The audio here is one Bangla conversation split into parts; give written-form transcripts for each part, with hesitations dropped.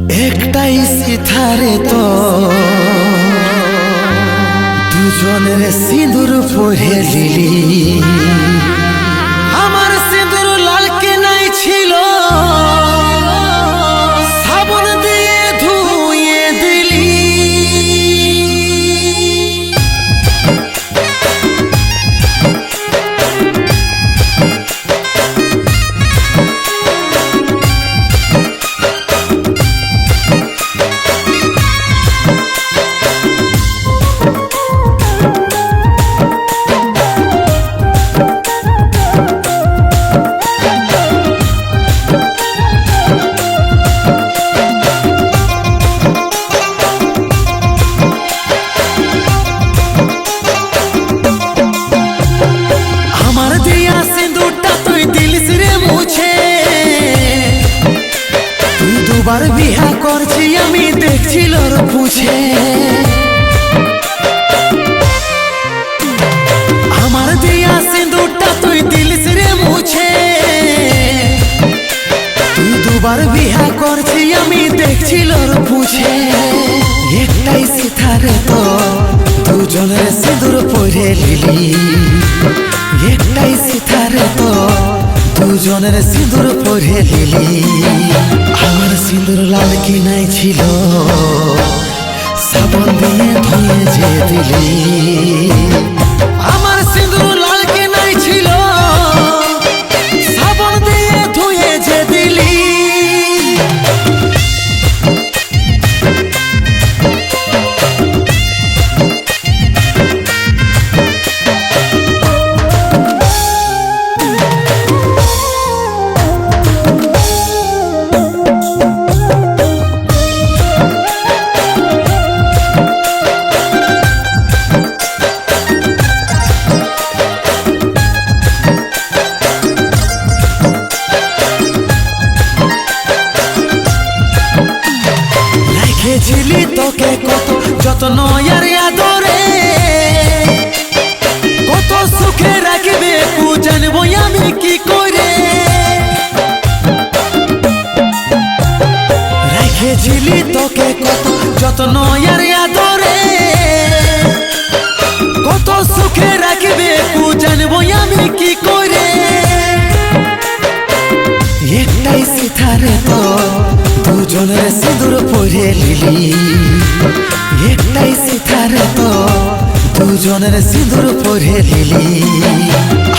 একটাই সিথারে তো দুজনের সিঁদুর পরে লিলি আমার সিঁদুর লাল কে নাই ছিল সাবন দিয়ে ধুয়ে দিলি দুবার বিহা করছি আমি দেখছিল পুছে আমার দিয়া সিঁদুরটা তুই দিলিস রে মুছে তুই দুবার বিহা করছি আমি দেখছিল পুছে একটাই সিথারে তো দুজনের সিঁদুর পরে লিলি একটাই সিথারে তো দুজনের সিঁদুর পরে লিলি আমার সিঁদুর লাল কি নাই ছিল সাবন দিয়ে ধুয়ে যে দিলি আমার সিঁদুর লাল কি নাই ছিল সাবন দিয়ে ধুয়ে যে দিলি ছিলি তোকে কত যত্ন আর আদরে কত সুখে রাখবে জানবো আমি কি করে রেখেছিলি তোকে কত যত্ন আর আদরে কত সুখে রাখবে জানবো আমি কি করে একটাই সিথারে তো দুজনের সিঁদুর পরে লিলি একটাই সিথারে তো দুজনের সিঁদুর পরে লিলি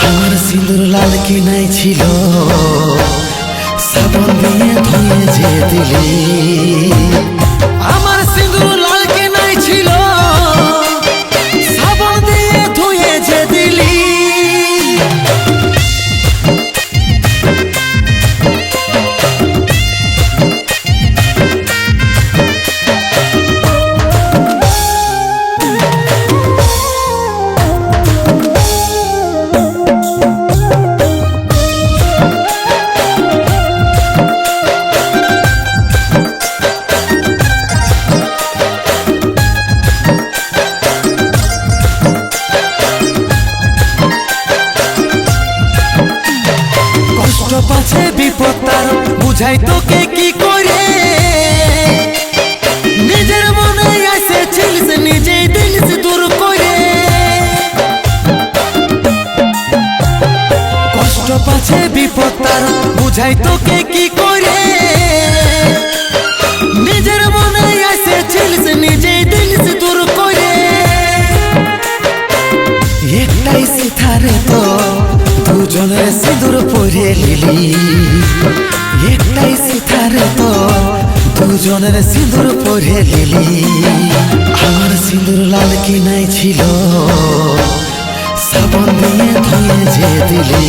আমার সিঁদুর লাল কি নাই ছিল সাবন দিয়ে ধুয়ে যে দিলি আমার সিঁদুর লাল কি নাই ছিল সাবন দিয়ে ধুয়ে যে দিলি পাছে বিপদ তার বুঝাই তোকে কি করে নিজের মনে আসে ছিলিস নিজেই দিলিস দূর করে কষ্ট পাছে বিপদ তার বুঝাই তোকে কি করে নিজের মনে আসে ছিলিস নিজেই দিলিস দূর করে একটাই সিথারে তো দুজনের সিঁদুর পরে লিলি একটাই সিথারে তো দুজনের সিঁদুর পরে লিলি আমার সিঁদুর লাল কি নাই ছিল সাবন দিয়ে ধুয়ে যে দিলি